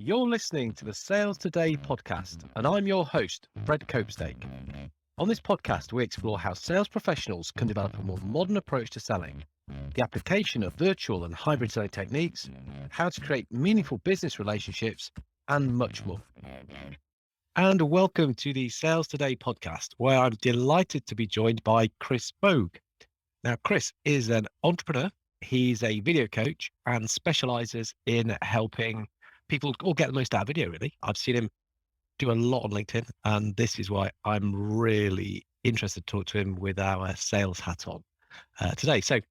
You're listening to the Sales Today podcast, and I'm your host, Fred Copestake. On this podcast, we explore how sales professionals can develop a more modern approach to selling, the application of virtual and hybrid selling techniques, how to create meaningful business relationships, and much more. And welcome to the Sales Today podcast, where I'm delighted to be joined by Chris Bogue. Now, Chris is an entrepreneur. He's a video coach and specializes in helping people all get the most out of video, really. I've seen him do a lot on LinkedIn, and this is why I'm really interested to talk to him with our sales hat on today. So,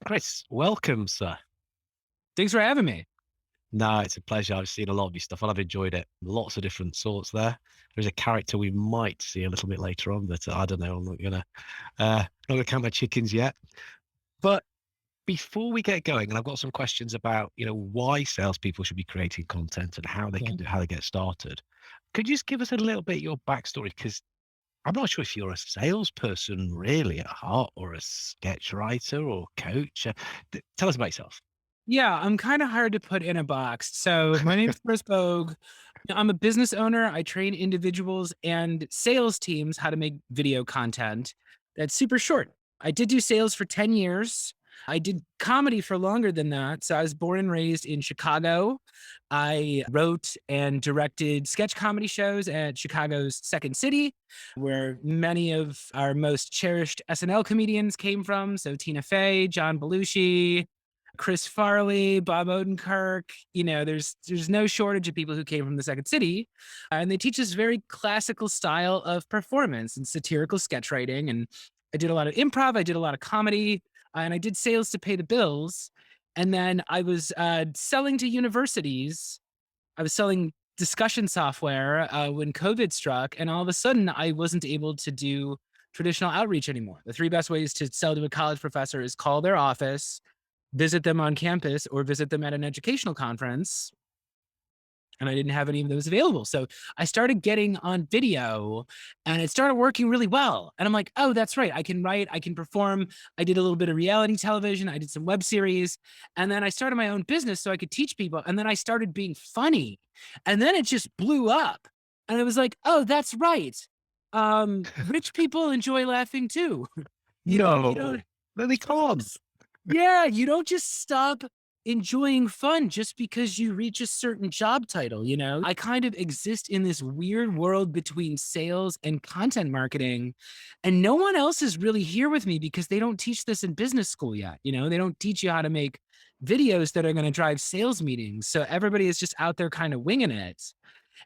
Chris, welcome, sir. Thanks for having me. No, it's a pleasure. I've seen a lot of your stuff and I've enjoyed it. Lots of different sorts there. There's a character we might see a little bit later on, but I don't know. I'm not gonna count my chickens yet. But before we get going, and I've got some questions about, why salespeople should be creating content and how they can do, how they get started. Could you just give us a little bit of your backstory? Because I'm not sure if you're a salesperson really at heart, or a sketch writer or coach. Tell us about yourself. Yeah, I'm kind of hard to put in a box. So my name is Chris Bogue. I'm a business owner. I train individuals and sales teams how to make video content that's super short. I did do sales for 10 years. I did comedy for longer than that. So I was born and raised in Chicago. I wrote and directed sketch comedy shows at Chicago's Second City, where many of our most cherished SNL comedians came from. So Tina Fey, John Belushi, Chris Farley, Bob Odenkirk. There's no shortage of people who came from the Second City. And they teach this very classical style of performance and satirical sketch writing. And I did a lot of improv. I did a lot of comedy. And I did sales to pay the bills. And then I was selling to universities. I was selling discussion software when COVID struck. And all of a sudden, I wasn't able to do traditional outreach anymore. The three best ways to sell to a college professor is call their office, visit them on campus, or visit them at an educational conference. And I didn't have any of those available. So I started getting on video and it started working really well. And I'm like, oh, that's right. I can write, I can perform. I did a little bit of reality television. I did some web series. And then I started my own business so I could teach people. And then I started being funny. And then it just blew up. And I was like, oh, that's right. Rich people enjoy laughing too. No, they can't. Yeah, you don't just stop enjoying fun just because you reach a certain job title, I kind of exist in this weird world between sales and content marketing, and no one else is really here with me because they don't teach this in business school yet. They don't teach you how to make videos that are going to drive sales meetings. So everybody is just out there kind of winging it.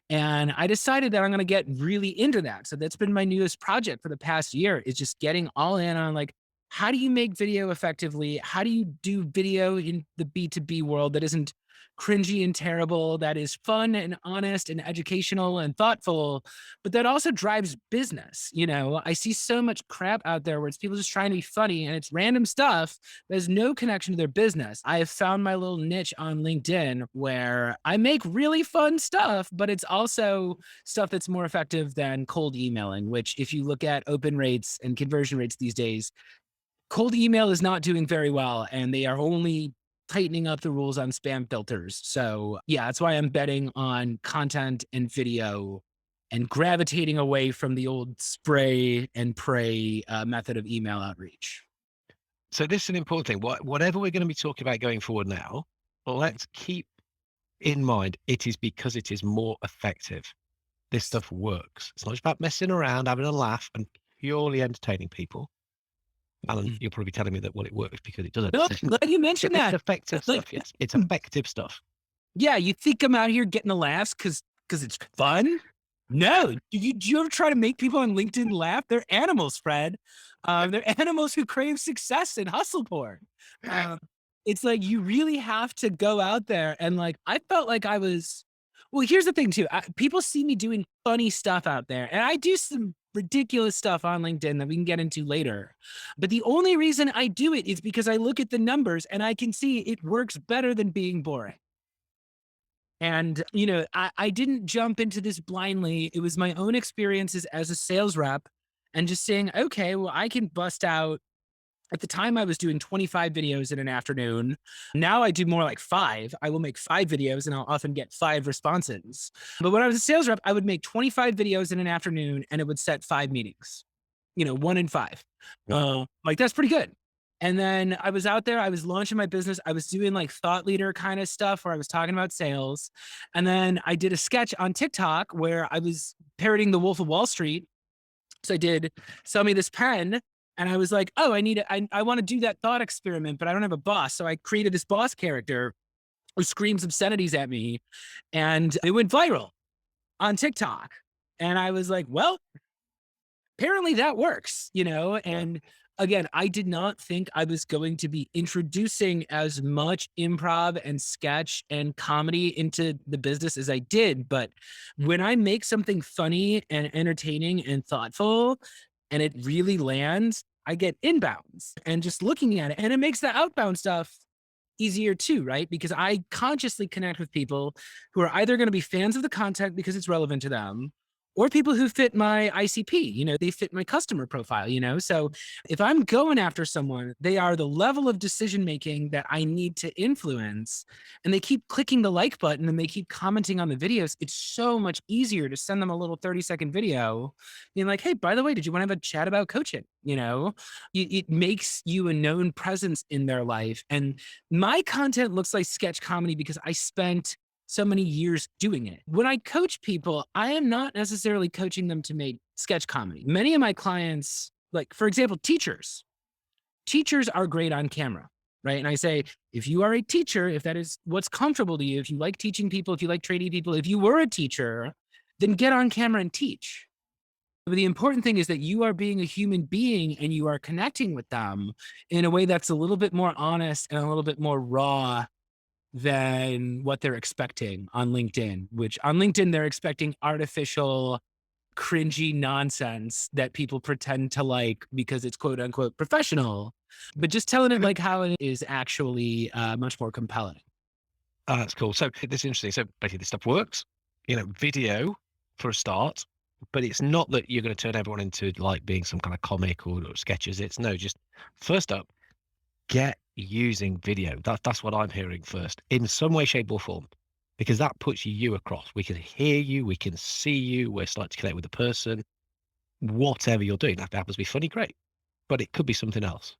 And I decided that I'm going to get really into that. So that's been my newest project for the past year, is just getting all in on, like, how do you make video effectively? How do you do video in the B2B world that isn't cringy and terrible, that is fun and honest and educational and thoughtful, but that also drives business? I see so much crap out there where it's people just trying to be funny and it's random stuff that has no connection to their business. I have found my little niche on LinkedIn where I make really fun stuff, but it's also stuff that's more effective than cold emailing, which, if you look at open rates and conversion rates these days, cold email is not doing very well, and they are only tightening up the rules on spam filters. So yeah, that's why I'm betting on content and video and gravitating away from the old spray and pray method of email outreach. So this is an important thing. Whatever we're going to be talking about going forward now, let's keep in mind it is because it is more effective. This stuff works. It's not just about messing around, having a laugh, and purely entertaining people. Alan, you're probably telling me that it works because it doesn't. No, glad you mentioned that. It's effective stuff, yes. It's effective stuff. Yeah, you think I'm out here getting the laughs because it's fun? No. Do you ever try to make people on LinkedIn laugh? They're animals, Fred. They're animals who crave success and hustle porn. It's like, you really have to go out there and, like, I felt like I was. Well, here's the thing too. People see me doing funny stuff out there, and I do some ridiculous stuff on LinkedIn that we can get into later. But the only reason I do it is because I look at the numbers and I can see it works better than being boring. And, I didn't jump into this blindly. It was my own experiences as a sales rep and just saying, okay, well, I can bust out At the time, I was doing 25 videos in an afternoon. Now I do more like 5. I will make 5 videos and I'll often get 5 responses. But when I was a sales rep, I would make 25 videos in an afternoon and it would set 5 meetings, 1 in 5. Like that's pretty good. And then I was out there, I was launching my business. I was doing like thought leader kind of stuff where I was talking about sales. And then I did a sketch on TikTok where I was parroting the Wolf of Wall Street. So I did sell me this pen. And I was like, oh, I want to do that thought experiment, but I don't have a boss. So I created this boss character who screams obscenities at me. And it went viral on TikTok. And I was like, well, apparently that works, and again, I did not think I was going to be introducing as much improv and sketch and comedy into the business as I did. But when I make something funny and entertaining and thoughtful and it really lands, I get inbounds and just looking at it, and it makes the outbound stuff easier too, right? Because I consciously connect with people who are either going to be fans of the content because it's relevant to them, or people who fit my ICP, they fit my customer profile. So if I'm going after someone, they are the level of decision making that I need to influence, and they keep clicking the like button and they keep commenting on the videos. It's so much easier to send them a little 30-second video being like, hey, by the way, did you want to have a chat about coaching? It makes you a known presence in their life. And my content looks like sketch comedy because I spent so many years doing it. When I coach people, I am not necessarily coaching them to make sketch comedy. Many of my clients, like for example, teachers are great on camera, right? And I say, if you are a teacher, if that is what's comfortable to you, if you like teaching people, if you like training people, if you were a teacher, then get on camera and teach. But the important thing is that you are being a human being and you are connecting with them in a way that's a little bit more honest and a little bit more raw than what they're expecting on LinkedIn, which on LinkedIn, they're expecting artificial, cringy nonsense that people pretend to like because it's quote unquote professional. But just telling it like how it is actually much more compelling. That's cool. So this is interesting. So basically this stuff works, video for a start, but it's not that you're going to turn everyone into like being some kind of comic or sketches. It's no, just first up, get using video. That's what I'm hearing first in some way, shape or form, because that puts you across. We can hear you. We can see you. We're starting to connect with the person, whatever you're doing. That happens to be funny. Great. But it could be something else.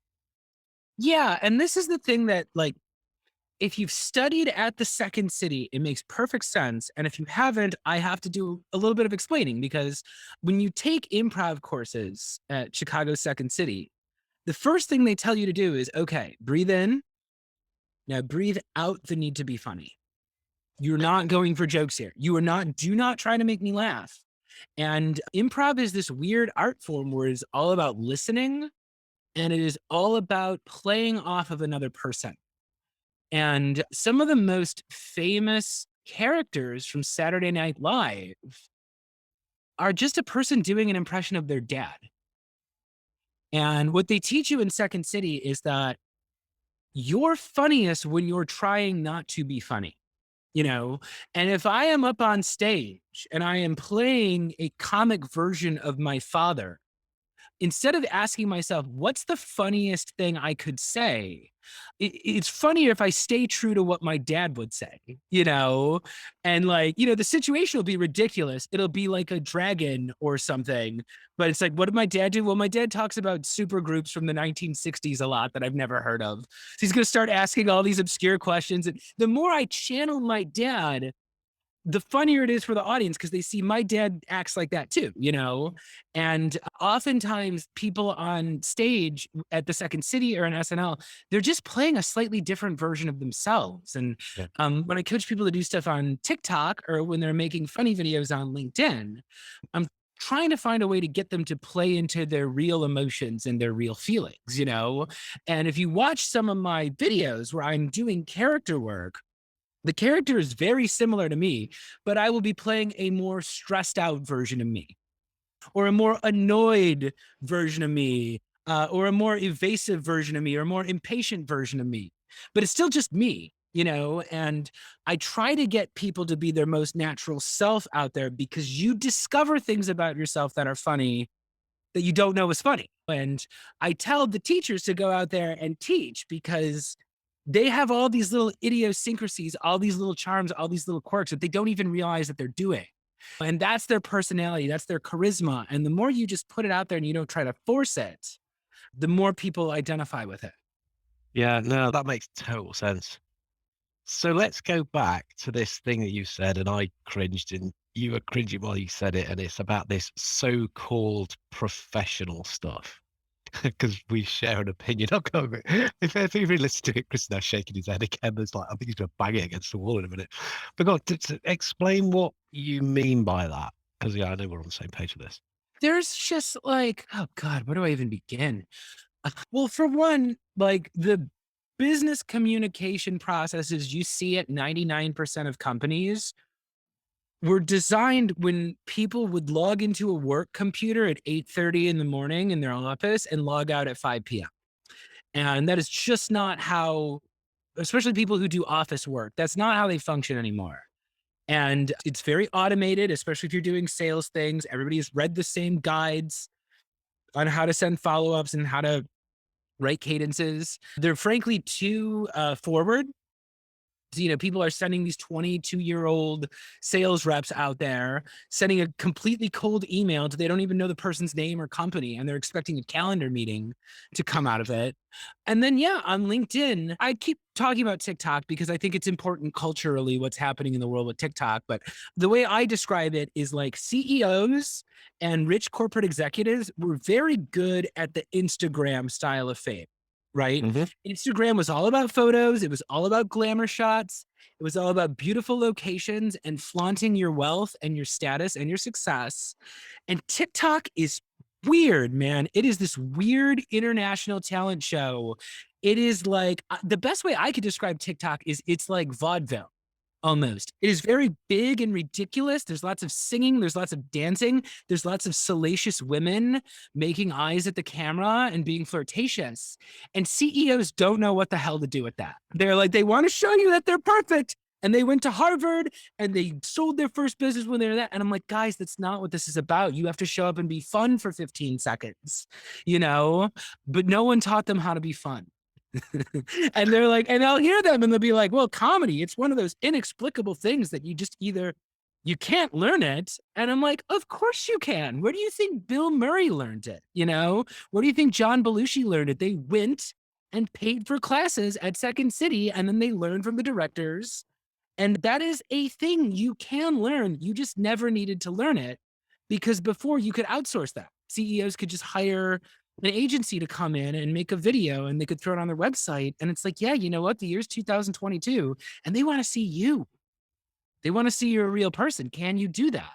Yeah. And this is the thing that, like, if you've studied at the Second City, it makes perfect sense. And if you haven't, I have to do a little bit of explaining, because when you take improv courses at Chicago's Second City, the first thing they tell you to do is, okay, breathe in. Now breathe out the need to be funny. You're not going for jokes here. Do not try to make me laugh. And improv is this weird art form where it's all about listening and it is all about playing off of another person. And some of the most famous characters from Saturday Night Live are just a person doing an impression of their dad. And what they teach you in Second City is that you're funniest when you're trying not to be funny, And if I am up on stage and I am playing a comic version of my father, instead of asking myself, what's the funniest thing I could say? It's funnier if I stay true to what my dad would say, and the situation will be ridiculous. It'll be like a dragon or something, but it's like, what did my dad do? Well, my dad talks about super groups from the 1960s a lot that I've never heard of. So he's going to start asking all these obscure questions. And the more I channel my dad, the funnier it is for the audience because they see my dad acts like that too, And oftentimes people on stage at the Second City or in SNL, they're just playing a slightly different version of themselves. And Yeah. when I coach people to do stuff on TikTok or when they're making funny videos on LinkedIn, I'm trying to find a way to get them to play into their real emotions and their real feelings, And if you watch some of my videos where I'm doing character work, the character is very similar to me, but I will be playing a more stressed out version of me, or a more annoyed version of me, or a more evasive version of me, or a more impatient version of me. But it's still just me, and I try to get people to be their most natural self out there because you discover things about yourself that are funny that you don't know is funny. And I tell the teachers to go out there and teach because they have all these little idiosyncrasies, all these little charms, all these little quirks that they don't even realize that they're doing. And that's their personality, that's their charisma. And the more you just put it out there and you don't try to force it, the more people identify with it. Yeah, no, that makes total sense. So let's go back to this thing that you said, and I cringed, and you were cringing while you said it, and it's about this so-called professional stuff. Because we share an opinion. I'll go with it. If you really listen to it, Chris is now shaking his head again. There's like, I think he's going to bang it against the wall in a minute. But go on, to explain what you mean by that. Because yeah, I know we're on the same page with this. There's just like, oh God, where do I even begin? Well, for one, like the business communication processes you see at 99% of companies were designed when people would log into a work computer at 8:30 in the morning in their office and log out at 5 p.m. And that is just not how, especially people who do office work, that's not how they function anymore. And it's very automated, especially if you're doing sales things. Everybody has read the same guides on how to send follow-ups and how to write cadences. They're frankly too forward. People are sending these 22-year-old sales reps out there, sending a completely cold email to they don't even know the person's name or company, and they're expecting a calendar meeting to come out of it. And then, yeah, on LinkedIn, I keep talking about TikTok because I think it's important culturally what's happening in the world with TikTok. But the way I describe it is like CEOs and rich corporate executives were very good at the Instagram style of fame, right? Hmm. Instagram was all about photos. It was all about glamour shots. It was all about beautiful locations and flaunting your wealth and your status and your success. And TikTok is weird, man. It is this weird international talent show. It is like the best way I could describe TikTok is it's like vaudeville. Almost. It is very big and ridiculous. There's lots of singing, there's lots of dancing, there's lots of salacious women making eyes at the camera and being flirtatious. And CEOs don't know what the hell to do with that. They're like, they want to show you that they're perfect. And they went to Harvard and they sold their first business when they're that. And I'm like, guys, that's not what this is about. You have to show up and be fun for 15 seconds, you know? But no one taught them how to be fun. And they're like, and I'll hear them and they'll be like, well, comedy, it's one of those inexplicable things that you just either you can't learn it. And I'm like, of course you can. Where do you think Bill Murray learned it? Where do you think John Belushi learned it? They went and paid for classes at Second City and then they learned from the directors. And that is a thing you can learn. You just never needed to learn it because before you could outsource that. CEOs could just hire an agency to come in and make a video and they could throw it on their website. And it's like, yeah, you know what? The year's 2022 and they want to see you. They want to see you're a real person. Can you do that?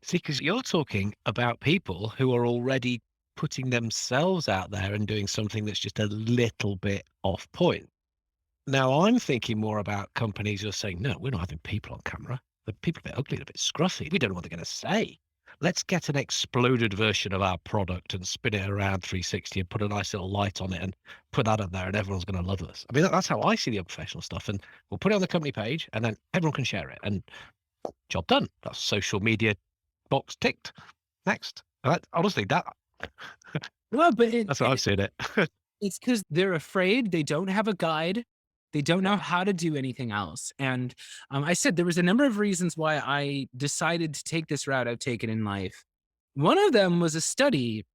See, because you're talking about people who are already putting themselves out there and doing something that's just a little bit off point. Now, I'm thinking more about companies who are saying, no, we're not having people on camera. The people are a bit ugly, they're a bit scruffy. We don't know what they're going to say. Let's get an exploded version of our product and spin it around 360 and put a nice little light on it and put that up there and everyone's going to love us. I mean, that's how I see the unprofessional stuff. And we'll put it on the company page and then everyone can share it and job done. That's social media box ticked. Next. Honestly, Well, but that's how I've seen it. it's because they're afraid they don't have a guide. They don't know how to do anything else. And I said there was a number of reasons why I decided to take this route I've taken in life. One of them was a study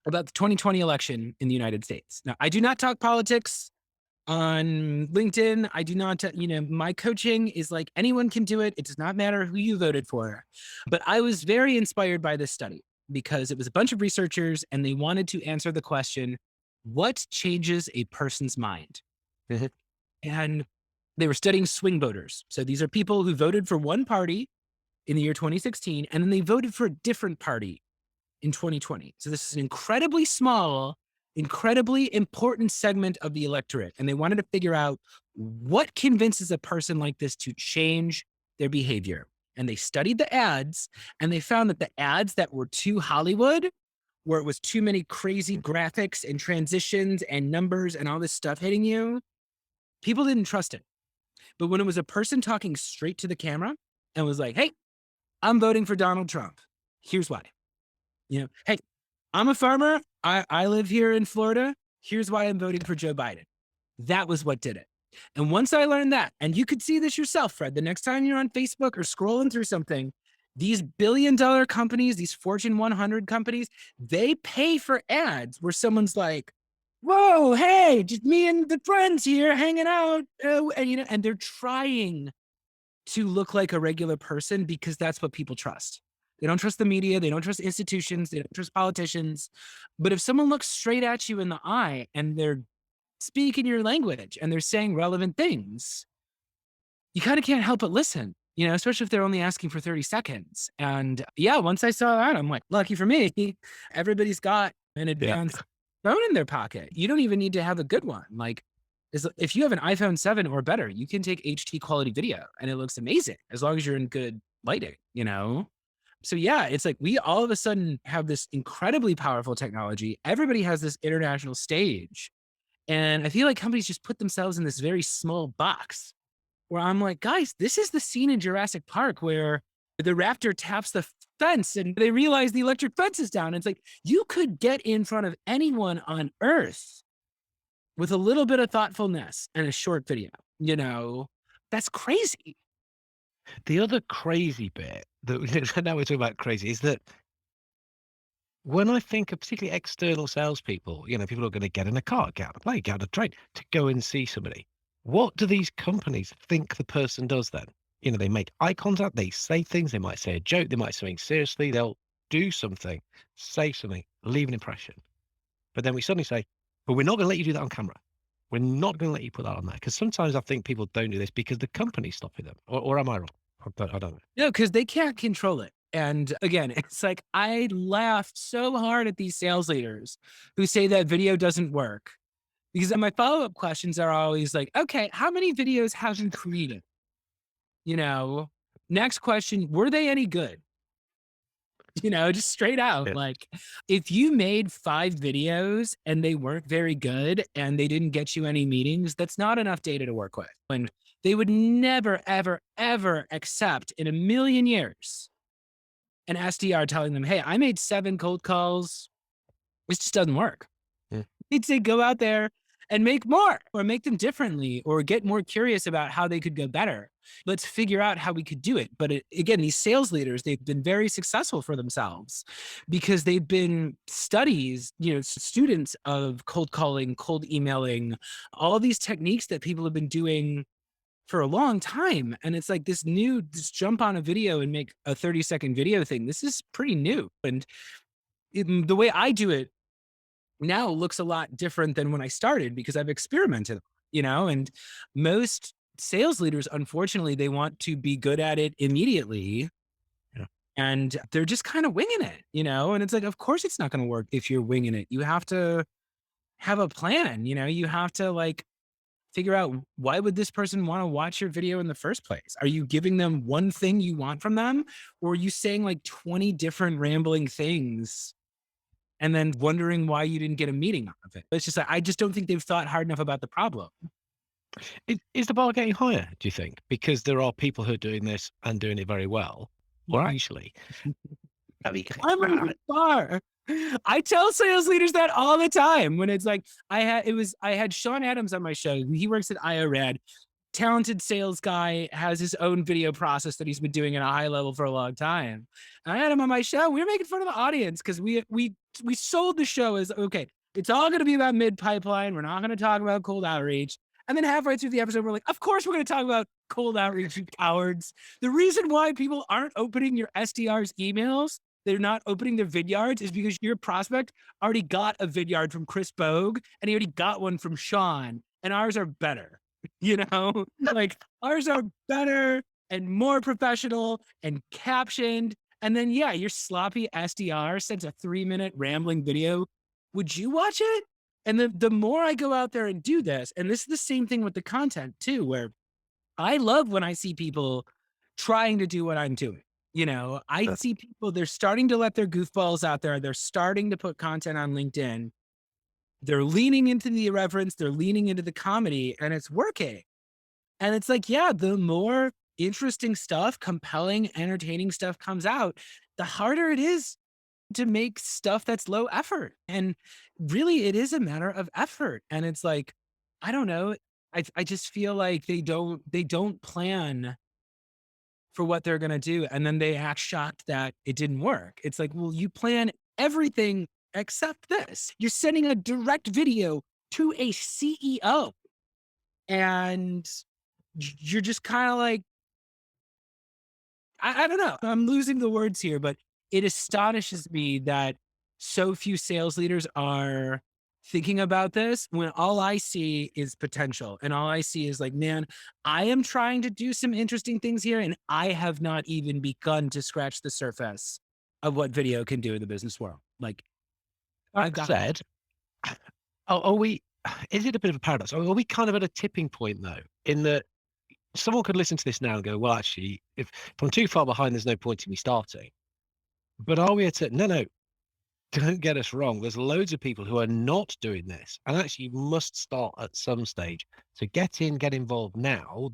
about the 2020 election in the United States. Now, I do not talk politics on LinkedIn. I do not, my coaching is like anyone can do it. It does not matter who you voted for. But I was very inspired by this study because it was a bunch of researchers and they wanted to answer the question, what changes a person's mind? Mhm. And they were studying swing voters. So these are people who voted for one party in the year 2016, and then they voted for a different party in 2020. So this is an incredibly small, incredibly important segment of the electorate. And they wanted to figure out what convinces a person like this to change their behavior. And they studied the ads and they found that the ads that were too Hollywood, where it was too many crazy graphics and transitions and numbers and all this stuff hitting you, people didn't trust it. But when it was a person talking straight to the camera and was like, hey, I'm voting for Donald Trump. Here's why. Hey, I'm a farmer. I live here in Florida. Here's why I'm voting for Joe Biden. That was what did it. And once I learned that, and you could see this yourself, Fred, the next time you're on Facebook or scrolling through something, these billion-dollar companies, these Fortune 100 companies, they pay for ads where someone's like, whoa, hey, just me and the friends here hanging out. And they're trying to look like a regular person because that's what people trust. They don't trust the media. They don't trust institutions. They don't trust politicians. But if someone looks straight at you in the eye and they're speaking your language and they're saying relevant things, you kind of can't help but listen, especially if they're only asking for 30 seconds. And yeah, once I saw that, I'm like, lucky for me, everybody's got an Yeah. advanced phone in their pocket. You don't even need to have a good one. Like, if you have an iPhone 7 or better, you can take HD quality video and it looks amazing as long as you're in good lighting. So yeah, it's like we all of a sudden have this incredibly powerful technology. Everybody has this international stage. And I feel like companies just put themselves in this very small box where I'm like, guys, this is the scene in Jurassic Park where the raptor taps the fence and they realize the electric fence is down. And it's like, you could get in front of anyone on Earth with a little bit of thoughtfulness and a short video. That's crazy. The other crazy bit that now we're talking about crazy is that when I think of particularly external salespeople, people are going to get in a car, get on a plane, get on a train to go and see somebody. What do these companies think the person does then? They make eye contact, they say things, they might say a joke, they might say something seriously, they'll do something, say something, leave an impression. But then we suddenly say, but we're not going to let you do that on camera. We're not going to let you put that on there. Because sometimes I think people don't do this because the company's stopping them. Or am I wrong? I don't know. No, because they can't control it. And again, it's like I laughed so hard at these sales leaders who say that video doesn't work. Because my follow-up questions are always like, okay, how many videos have you created? Next question, were they any good? Just straight out. Yeah. Like, if you made 5 videos and they weren't very good and they didn't get you any meetings, that's not enough data to work with. And they would never, ever, ever accept in a million years an SDR telling them, hey, I made 7 cold calls. This just doesn't work. Yeah. They'd say, go out there and make more or make them differently or get more curious about how they could go better. Let's figure out how we could do it. But again, these sales leaders, they've been very successful for themselves because they've been students of cold calling, cold emailing, all these techniques that people have been doing for a long time. And it's like this jump on a video and make a 30-second video thing. This is pretty new. And the way I do it now looks a lot different than when I started because I've experimented, and most sales leaders, unfortunately, they want to be good at it immediately. Yeah. And they're just kind of winging it, and it's like, of course it's not going to work if you're winging it. You have to have a plan, you have to like figure out why would this person want to watch your video in the first place? Are you giving them one thing you want from them? Or are you saying like 20 different rambling things and then wondering why you didn't get a meeting out of it? It's just like, I just don't think they've thought hard enough about the problem. Is the bar getting higher, do you think? Because there are people who are doing this and doing it very well. Or actually, I mean, I'm a good bar. I tell sales leaders that all the time when it's like, I had Sean Adams on my show. He works at IORAD. Talented sales guy, has his own video process that he's been doing at a high level for a long time. And I had him on my show. We were making fun of the audience because we sold the show as, okay, it's all going to be about mid pipeline. We're not going to talk about cold outreach. And then halfway through the episode, we're like, of course we're going to talk about cold outreach, you cowards. The reason why people aren't opening your SDR's emails, they're not opening their vidyards, is because your prospect already got a vidyard from Chris Bogue and he already got one from Sean, and ours are better. Like ours are better and more professional and captioned. And then, yeah, your sloppy SDR sends a 3-minute rambling video. Would you watch it? And the more I go out there and do this, and this is the same thing with the content too, where I love when I see people trying to do what I'm doing. I see people, they're starting to let their goofballs out there. They're starting to put content on LinkedIn. They're leaning into the irreverence. They're leaning into the comedy, and it's working. And it's like, yeah, the more interesting stuff, compelling, entertaining stuff comes out, the harder it is to make stuff that's low effort. And really, it is a matter of effort. And it's like, I don't know. I just feel like they don't plan for what they're gonna do, and then they act shocked that it didn't work. It's like, well, you plan everything except this. You're sending a direct video to a CEO, and you're just kind of like, I don't know. I'm losing the words here, but it astonishes me that so few sales leaders are thinking about this when all I see is potential. And all I see is like, man, I am trying to do some interesting things here. And I have not even begun to scratch the surface of what video can do in the business world. Like, That I've got, said, are we, is it a bit of a paradox? Are we kind of at a tipping point though, in that someone could listen to this now and go, well, actually, if I'm too far behind, there's no point in me starting. But are we at a, no, don't get us wrong. There's loads of people who are not doing this and actually must start at some stage. So get involved now.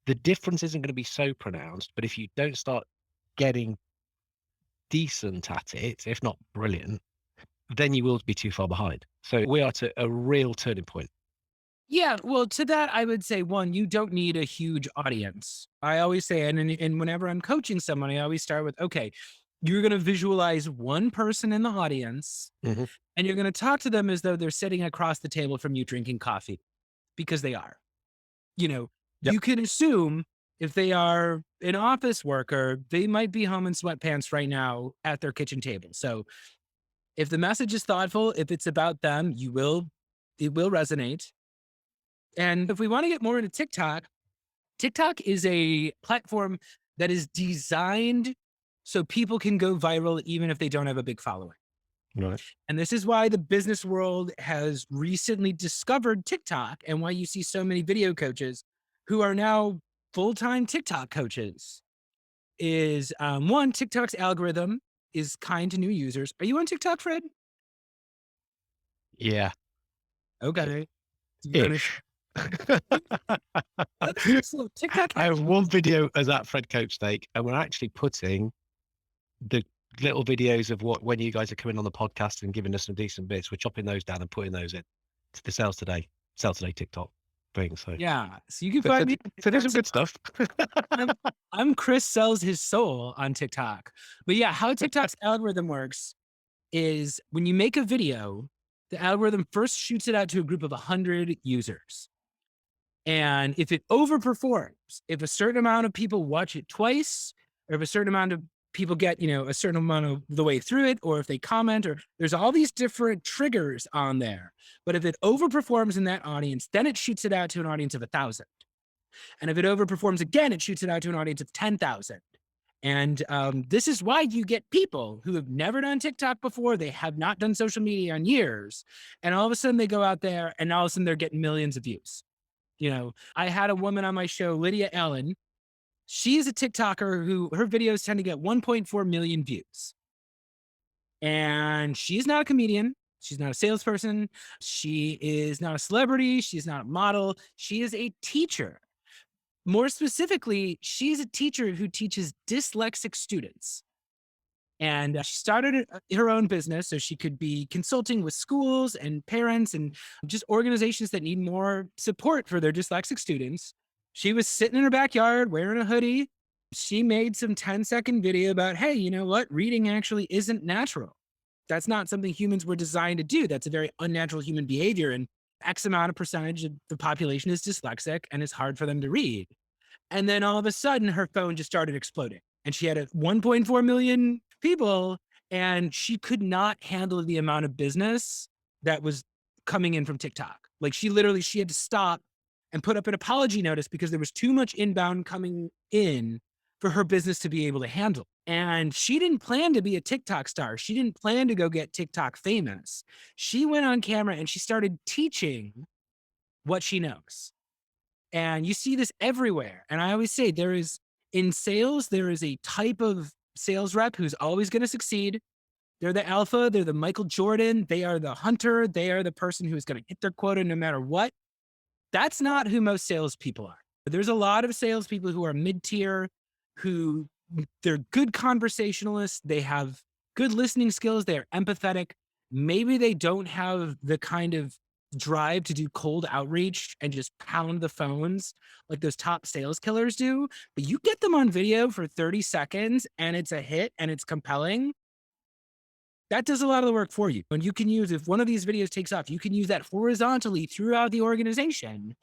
The difference isn't going to be so pronounced, but if you don't start getting decent at it, if not brilliant, then you will be too far behind. So we are at a real turning point. yeah, well, to that, I would say one, you don't need a huge audience. I always say, and whenever I'm coaching someone, I always start with, okay, you're going to visualize one person in the audience Mhm. and you're going to talk to them as though they're sitting across the table from you drinking coffee because they are. You know, Yep. you can assume if they are an office worker, they might be home in sweatpants right now at their kitchen table. So if the message is thoughtful, if it's about them, it will resonate. And if we want to get more into TikTok, TikTok is a platform that is designed so people can go viral even if they don't have a big following. Right. And this is why the business world has recently discovered TikTok and why you see so many video coaches who are now full-time TikTok coaches. Is one, TikTok's algorithm is kind to new users. Are you on TikTok, Fred? Yeah. Okay. You gonna Ish. so TikTok I have one video as at Fred Cope Steak, and we're actually putting the little videos of what when you guys are coming on the podcast and giving us some decent bits. We're chopping those down and putting those in to the Sales Today TikTok thing. So, yeah. So you can so, so, find me. so there's some good stuff. I'm, I'm Chris sells his soul on TikTok. But yeah, how TikTok's algorithm works is when you make a video, the algorithm first shoots it out to a group of 100 users. And if it overperforms, if a certain amount of people watch it twice, or if a certain amount of people get, a certain amount of the way through it, or if they comment, or there's all these different triggers on there. But if it overperforms in that audience, then it shoots it out to an audience of 1,000. And if it overperforms again, it shoots it out to an audience of 10,000. And this is why you get people who have never done TikTok before. They have not done social media in years. And all of a sudden they go out there and all of a sudden they're getting millions of views. I had a woman on my show, Lydia Allen. She's a TikToker who her videos tend to get 1.4 million views. And she's not a comedian. She's not a salesperson. She is not a celebrity. She's not a model. She is a teacher. More specifically, she's a teacher who teaches dyslexic students. And she started her own business so she could be consulting with schools and parents and just organizations that need more support for their dyslexic students. She was sitting in her backyard wearing a hoodie. She made some 10-second video about, hey, you know what? Reading actually isn't natural. That's not something humans were designed to do. That's a very unnatural human behavior. And X amount of percentage of the population is dyslexic and it's hard for them to read. And then all of a sudden, her phone just started exploding. And she had 1.4 million people, and she could not handle the amount of business that was coming in from TikTok. Like she had to stop and put up an apology notice because there was too much inbound coming in for her business to be able to handle. And she didn't plan to be a TikTok star. She didn't plan to go get TikTok famous. She went on camera and she started teaching what she knows. And you see this everywhere. And I always say in sales, there is a type of sales rep who's always going to succeed. They're the alpha, they're the Michael Jordan, they are the hunter, they are the person who's going to hit their quota no matter what. That's not who most salespeople are. There's a lot of salespeople who are mid-tier, who they're good conversationalists, they have good listening skills. They're empathetic. Maybe they don't have the kind of drive to do cold outreach and just pound the phones like those top sales killers do. But you get them on video for 30 seconds and it's a hit and it's compelling. That does a lot of the work for you. And you can use, if one of these videos takes off, you can use that horizontally throughout the organization.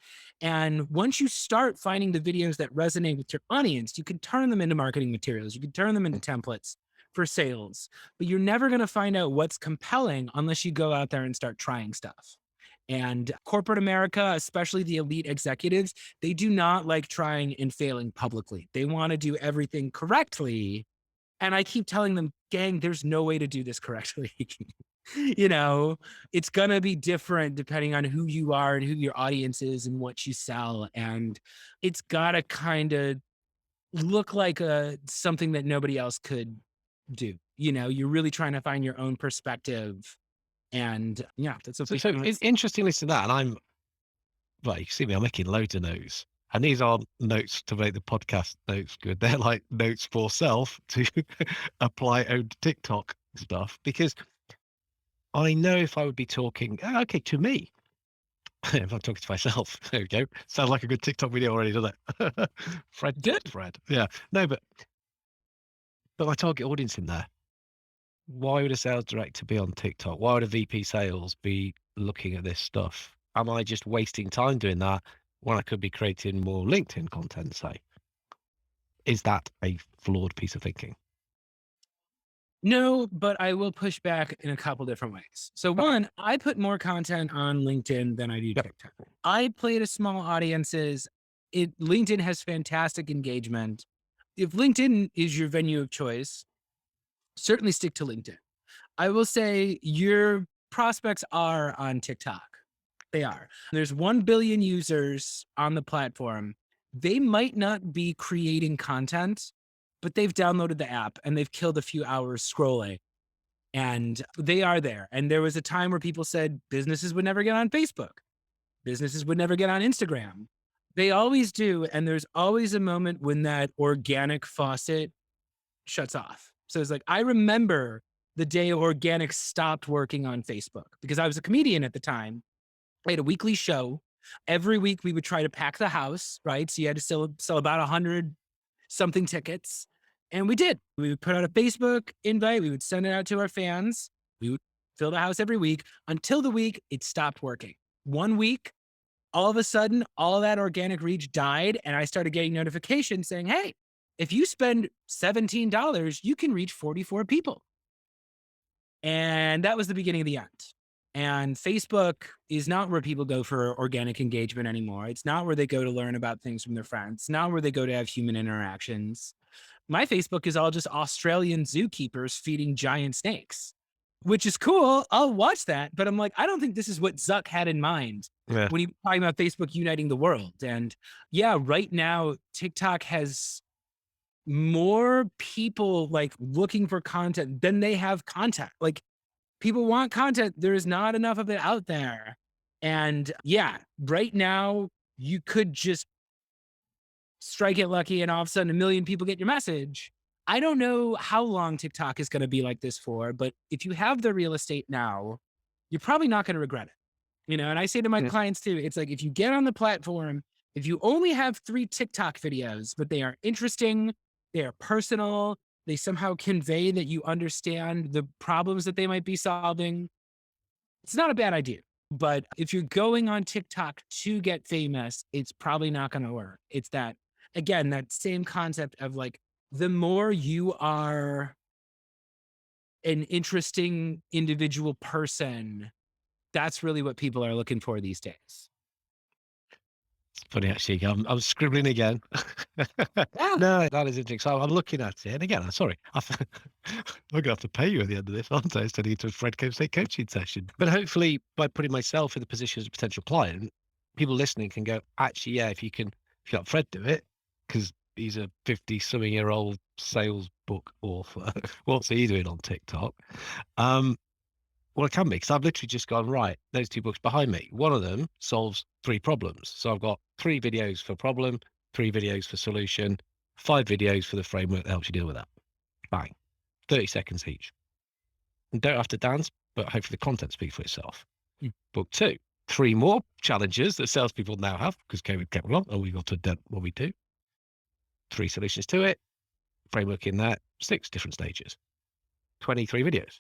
And once you start finding the videos that resonate with your audience, you can turn them into marketing materials. You can turn them into templates for sales, but you're never going to find out what's compelling unless you go out there and start trying stuff. And corporate America, especially the elite executives, they do not like trying and failing publicly. They want to do everything correctly. And I keep telling them, gang, there's no way to do this correctly. It's going to be different depending on who you are and who your audience is and what you sell. And it's got to kind of look like something that nobody else could do. You're really trying to find your own perspective. And yeah, that's what So interesting listening to that. And you see me, I'm making loads of notes. And these aren't notes to make the podcast notes good. They're like notes for self to apply on TikTok stuff. Because I know if I would be talking, to me, if I'm talking to myself, there we go. Sounds like a good TikTok video already, doesn't it? Fred. Yeah. No, but my target audience in there. Why would a sales director be on TikTok? Why would a VP sales be looking at this stuff? Am I just wasting time doing that when I could be creating more LinkedIn content, say? Is that a flawed piece of thinking? No, but I will push back in a couple different ways. So one, I put more content on LinkedIn than I do TikTok. I play to small audiences. LinkedIn has fantastic engagement. If LinkedIn is your venue of choice, certainly stick to LinkedIn. I will say your prospects are on TikTok. They are. There's 1 billion users on the platform. They might not be creating content, but they've downloaded the app and they've killed a few hours scrolling. And they are there. And there was a time where people said businesses would never get on Facebook. Businesses would never get on Instagram. They always do. And there's always a moment when that organic faucet shuts off. So it's like, I remember the day organic stopped working on Facebook because I was a comedian at the time. I had a weekly show. Every week we would try to pack the house, right? So you had to sell about 100 something tickets. And we did. We would put out a Facebook invite. We would send it out to our fans. We would fill the house every week until the week it stopped working. 1 week, all of a sudden, all that organic reach died. And I started getting notifications saying, hey, if you spend $17, you can reach 44 people. And that was the beginning of the end. And Facebook is not where people go for organic engagement anymore. It's not where they go to learn about things from their friends. It's not where they go to have human interactions. My Facebook is all just Australian zookeepers feeding giant snakes, which is cool. I'll watch that. But I'm like, I don't think this is what Zuck had in mind when he was talking about Facebook uniting the world. And yeah, right now, TikTok has more people like looking for content than they have content. Like, people want content. There's not enough of it out there. And yeah, right now you could just strike it lucky and all of a sudden 1 million people get your message. I don't know how long TikTok is going to be like this for, but if you have the real estate now, you're probably not going to regret it. And I say to my clients too, it's like, if you get on the platform, if you only have 3 TikTok videos, but they are interesting, they are personal, they somehow convey that you understand the problems that they might be solving, it's not a bad idea. But if you're going on TikTok to get famous, it's probably not going to work. It's that, again, that same concept of like, the more you are an interesting individual person, that's really what people are looking for these days. It's funny, actually. I'm scribbling again. No, that is interesting. So I'm looking at it. And again, I'm sorry. I'm going to have to pay you at the end of this, aren't I? Instead of a Fred Cope State coaching session. But hopefully, by putting myself in the position as a potential client, people listening can go, actually, yeah, if you let Fred do it, because he's a 50-something-year-old sales book author, what's he doing on TikTok? Well, it can be, because I've literally just gone, right, those 2 books behind me. One of them solves 3 problems. So I've got 3 videos for problem, 3 videos for solution, 5 videos for the framework that helps you deal with that. Bang. 30 seconds each. and don't have to dance, but hopefully the content speaks for itself. Mm. Book 2, 3 more challenges that salespeople now have because COVID kept along and we got to adapt what we do. 3 solutions to it, framework in that, 6 different stages, 23 videos,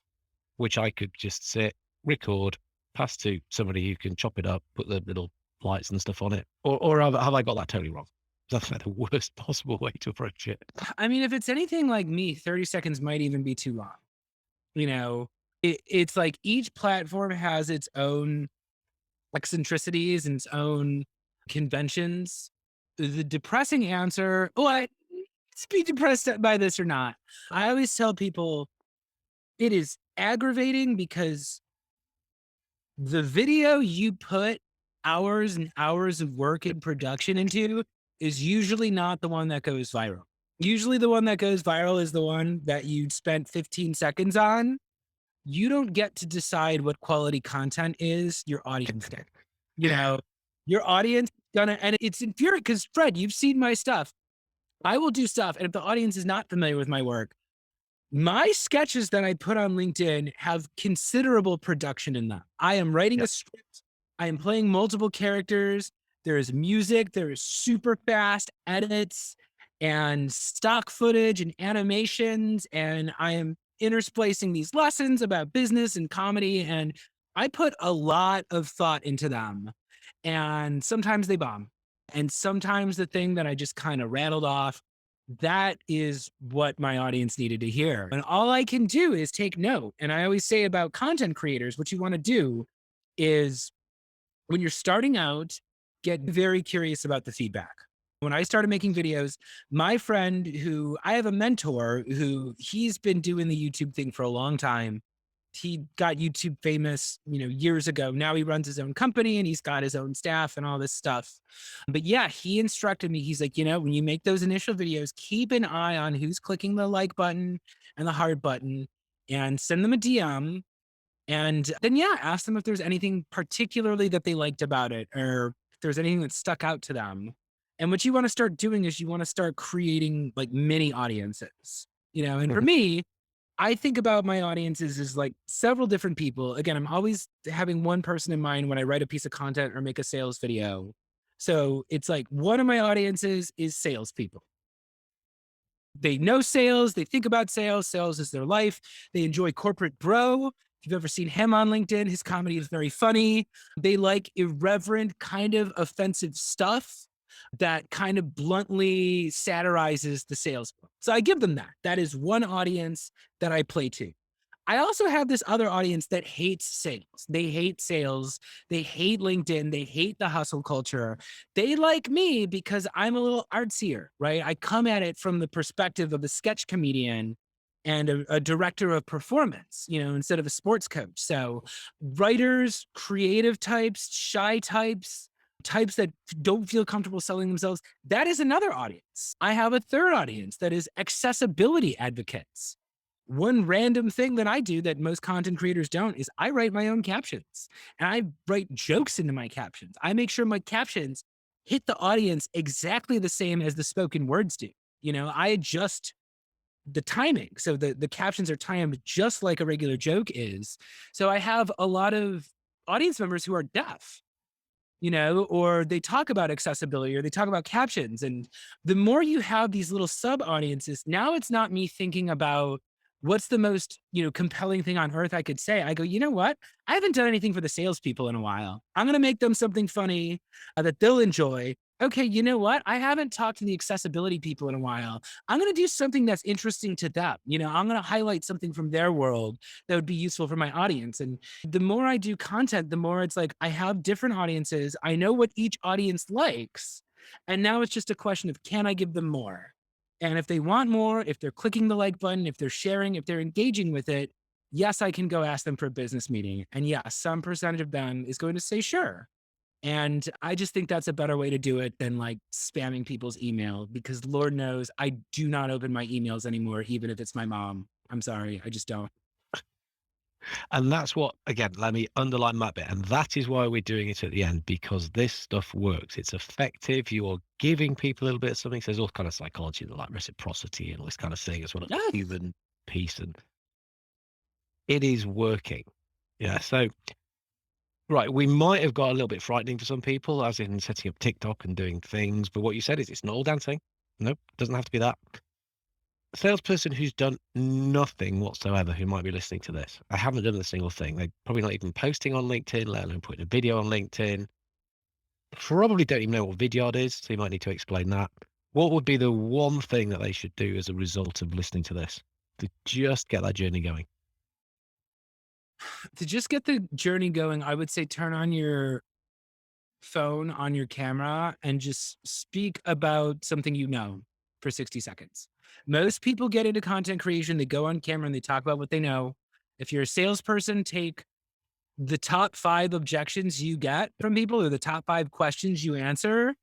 which I could just sit, record, pass to somebody who can chop it up, put the little lights and stuff on it. Or have I got that totally wrong? That's like the worst possible way to approach it. I mean, if it's anything like me, 30 seconds might even be too long. You know, it's like each platform has its own eccentricities and its own conventions. The depressing answer, what? Let's be depressed by this or not. I always tell people it is aggravating because the video you put hours and hours of work and production into is usually not the one that goes viral. Usually the one that goes viral is the one that you spent 15 seconds on. You don't get to decide what quality content is, your audience did. You know, your audience gonna, and it's infuriating because Fred, you've seen my stuff. I will do stuff, and if the audience is not familiar with my work, my sketches that I put on LinkedIn have considerable production in them. I am writing a Yep. script. I am playing multiple characters. There is music. There is super fast edits and stock footage and animations. And I am intersplicing these lessons about business and comedy. And I put a lot of thought into them. And sometimes they bomb. And sometimes the thing that I just kind of rattled off, that is what my audience needed to hear. And all I can do is take note. And I always say about content creators, what you want to do is when you're starting out, get very curious about the feedback. When I started making videos, my friend who I have a mentor who he's been doing the YouTube thing for a long time. He got YouTube famous, years ago. Now he runs his own company and he's got his own staff and all this stuff. But yeah, he instructed me. He's like, when you make those initial videos, keep an eye on who's clicking the like button and the heart button and send them a DM. And then, yeah, ask them if there's anything particularly that they liked about it or if there's anything that stuck out to them. And what you want to start doing is you want to start creating like mini audiences, and for Mhm. me, I think about my audiences as like several different people. Again, I'm always having one person in mind when I write a piece of content or make a sales video. So it's like one of my audiences is salespeople. They know sales, they think about sales, sales is their life. They enjoy corporate bro. If you've ever seen him on LinkedIn, his comedy is very funny. They like irreverent, kind of offensive stuff that kind of bluntly satirizes the sales. So I give them that. That is one audience that I play to. I also have this other audience that hates sales. They hate sales. They hate LinkedIn. They hate the hustle culture. They like me because I'm a little artsier, right? I come at it from the perspective of a sketch comedian and a director of performance, instead of a sports coach. So writers, creative types, shy types, types that don't feel comfortable selling themselves, that is another audience. I have a third audience that is accessibility advocates. One random thing that I do that most content creators don't is I write my own captions and I write jokes into my captions. I make sure my captions hit the audience exactly the same as the spoken words do. I adjust the timing. So the captions are timed just like a regular joke is. So I have a lot of audience members who are deaf, or they talk about accessibility or they talk about captions. And the more you have these little sub audiences, now it's not me thinking about what's the most, compelling thing on earth I could say. I go, you know what? I haven't done anything for the salespeople in a while. I'm going to make them something funny that they'll enjoy. Okay, you know what? I haven't talked to the accessibility people in a while. I'm going to do something that's interesting to them. I'm going to highlight something from their world that would be useful for my audience. And the more I do content, the more it's like I have different audiences. I know what each audience likes. And now it's just a question of can I give them more? And if they want more, if they're clicking the like button, if they're sharing, if they're engaging with it, yes, I can go ask them for a business meeting. And yeah, some percentage of them is going to say sure. And I just think that's a better way to do it than like spamming people's email because Lord knows I do not open my emails anymore, even if it's my mom. I'm sorry, I just don't. And that's what, again, let me underline that bit. And that is why we're doing it at the end, because this stuff works. It's effective. You are giving people a little bit of something. So there's all kind of psychology, like reciprocity and all this kind of thing, as well as Yes. human piece. And it is working. Yeah. So, right, we might have got a little bit frightening for some people, as in setting up TikTok and doing things. But what you said is it's not all dancing. Nope, doesn't have to be that. A salesperson who's done nothing whatsoever, who might be listening to this, I haven't done a single thing. They're probably not even posting on LinkedIn, let alone putting a video on LinkedIn. Probably don't even know what Vidyard is, so you might need to explain that. What would be the one thing that they should do as a result of listening to this to just get that journey going? To just get the journey going, I would say turn on your phone on your camera and just speak about something you know for 60 seconds. Most people get into content creation, they go on camera and they talk about what they know. If you're a salesperson, take the top 5 objections you get from people or the top 5 questions you answer.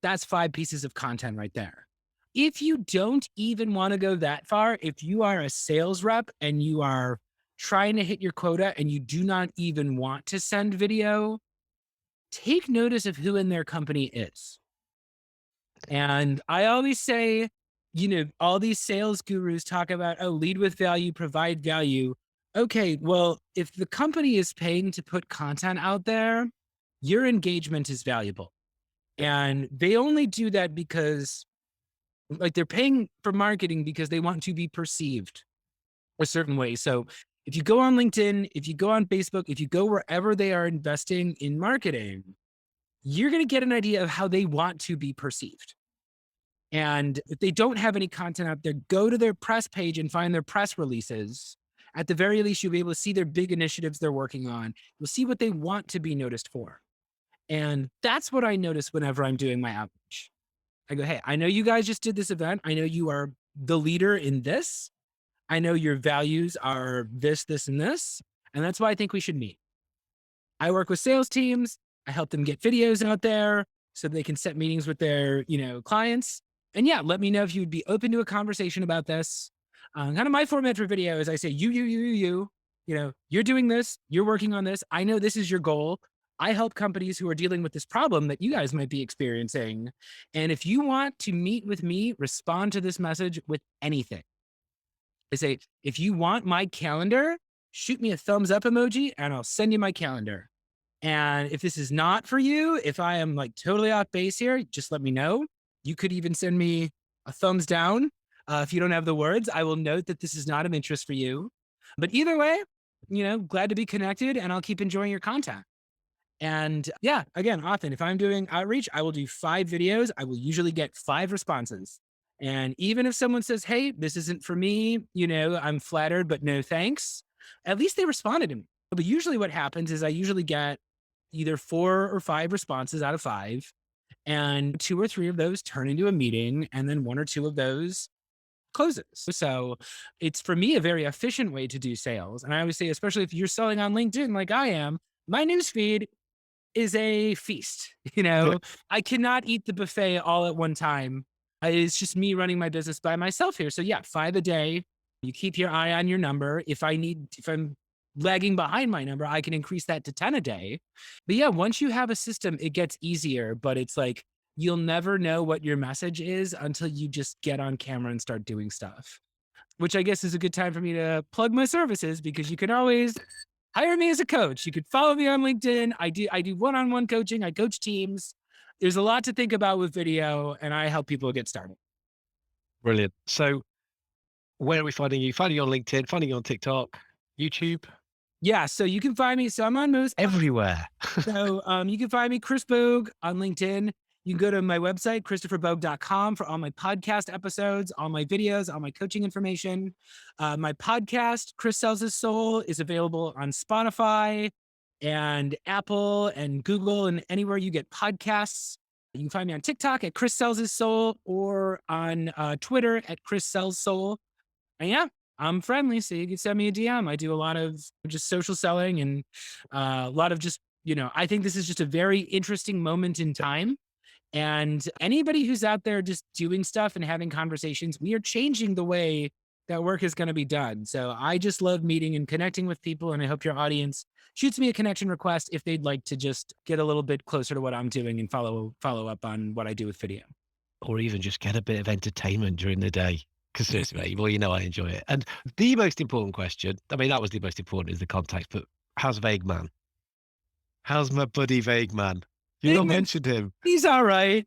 That's 5 pieces of content right there. If you don't even want to go that far, if you are a sales rep and you are trying to hit your quota and you do not even want to send video, take notice of who in their company is. And I always say, all these sales gurus talk about, oh, lead with value, provide value. Okay, well, if the company is paying to put content out there, your engagement is valuable. And they only do that because, like, they're paying for marketing because they want to be perceived a certain way. So if you go on LinkedIn, if you go on Facebook, if you go wherever they are investing in marketing, you're going to get an idea of how they want to be perceived. And if they don't have any content out there, go to their press page and find their press releases. At the very least, you'll be able to see their big initiatives they're working on. You'll see what they want to be noticed for. And that's what I notice whenever I'm doing my outreach. I go, hey, I know you guys just did this event. I know you are the leader in this. I know your values are this, this, and this. And that's why I think we should meet. I work with sales teams. I help them get videos out there so they can set meetings with their, clients. And yeah, let me know if you would be open to a conversation about this. Kind of my format for video is I say, you're doing this, you're working on this. I know this is your goal. I help companies who are dealing with this problem that you guys might be experiencing. And if you want to meet with me, respond to this message with anything. I say, if you want my calendar, shoot me a thumbs up emoji and I'll send you my calendar. And if this is not for you, if I am like totally off base here, just let me know. You could even send me a thumbs down. If you don't have the words, I will note that this is not of interest for you. But either way, glad to be connected and I'll keep enjoying your content. And yeah, again, often if I'm doing outreach, I will do 5 videos. I will usually get 5 responses. And even if someone says, hey, this isn't for me, I'm flattered, but no thanks, at least they responded to me. But usually what happens is I usually get either 4 or 5 responses out of 5, and 2 or 3 of those turn into a meeting, and then 1 or 2 of those closes. So it's, for me, a very efficient way to do sales. And I always say, especially if you're selling on LinkedIn like I am, my newsfeed is a feast. I cannot eat the buffet all at one time. It's just me running my business by myself here. So yeah, 5 a day. You keep your eye on your number. If I'm lagging behind my number, I can increase that to 10 a day. But yeah, once you have a system, it gets easier, but it's like, you'll never know what your message is until you just get on camera and start doing stuff, which I guess is a good time for me to plug my services, because you can always hire me as a coach. You could follow me on LinkedIn. I do one-on-one coaching. I coach teams. There's a lot to think about with video, and I help people get started. Brilliant. So where are we finding you? Finding you on LinkedIn, finding you on TikTok, YouTube? Yeah, so you can find me. So I'm on most Everywhere. So you can find me, Chris Bogue, on LinkedIn. You can go to my website, christopherbogue.com, for all my podcast episodes, all my videos, all my coaching information. My podcast, Chris Sells His Soul, is available on Spotify and Apple and Google and anywhere you get podcasts. You can find me on TikTok at Chris Sells His Soul, or on Twitter at Chris Sells Soul. And yeah, I'm friendly, so you can send me a DM. I do a lot of just social selling and a lot of just, I think this is just a very interesting moment in time. And anybody who's out there just doing stuff and having conversations, we are changing the way that work is going to be done. So I just love meeting and connecting with people. And I hope your audience shoots me a connection request if they'd like to just get a little bit closer to what I'm doing and follow up on what I do with video. Or even just get a bit of entertainment during the day. Because seriously, mate, well, you know I enjoy it. And the most important question, I mean, that was the most important is the context, but how's Vague Man? How's my buddy Vague Man? You've not Venkman, mentioned him. he's all right.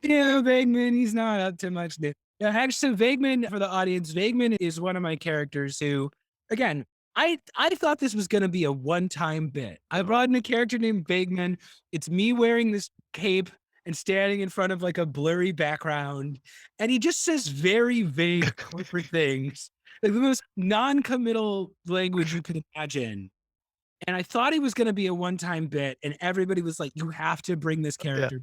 Yeah, Venkman, he's not up to much new. Yeah, actually, so Venkman, for the audience, Venkman is one of my characters who, again, I thought this was going to be a one-time bit. I brought in a character named Venkman. It's me wearing this cape and standing in front of like a blurry background, and he just says very vague corporate things, like the most non-committal language you could imagine. And I thought he was going to be a one-time bit, and everybody was like, "You have to bring this Yeah. character."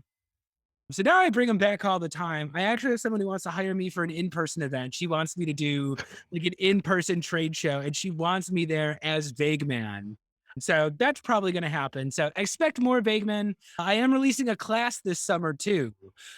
So now I bring them back all the time. I actually have someone who wants to hire me for an in-person event. She wants me to do like an in-person trade show, and she wants me there as Vague Man. So that's probably going to happen. So expect more Vague Men. I am releasing a class this summer too,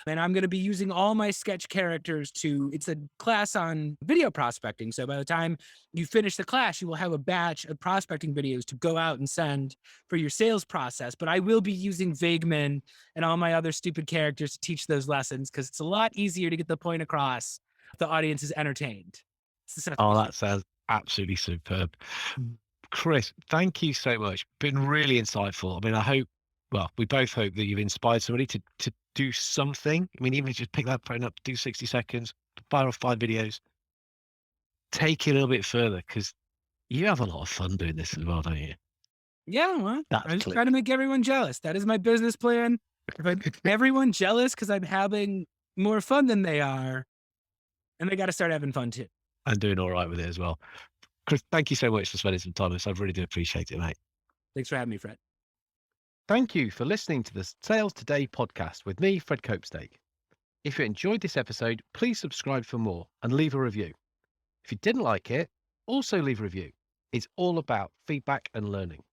and I'm going to be using all my sketch characters to. It's a class on video prospecting. So by the time you finish the class, you will have a batch of prospecting videos to go out and send for your sales process. But I will be using Vague Men and all my other stupid characters to teach those lessons because it's a lot easier to get the point across if the audience is entertained. Oh, that sounds absolutely superb. Mm. Chris, thank you so much. Been really insightful. I mean, we both hope that you've inspired somebody to do something. I mean, even just pick that phone up, do 60 seconds, fire off 5 videos, take it a little bit further because you have a lot of fun doing this as well, don't you? Yeah, well, That's I'm just clear. trying to make everyone jealous. That is my business plan. If I make everyone jealous because I'm having more fun than they are, and they got to start having fun too. I'm doing all right with it as well. Chris, thank you so much for spending some time with us. I really do appreciate it, mate. Thanks for having me, Fred. Thank you for listening to the Sales Today podcast with me, Fred Copestake. If you enjoyed this episode, please subscribe for more and leave a review. If you didn't like it, also leave a review. It's all about feedback and learning.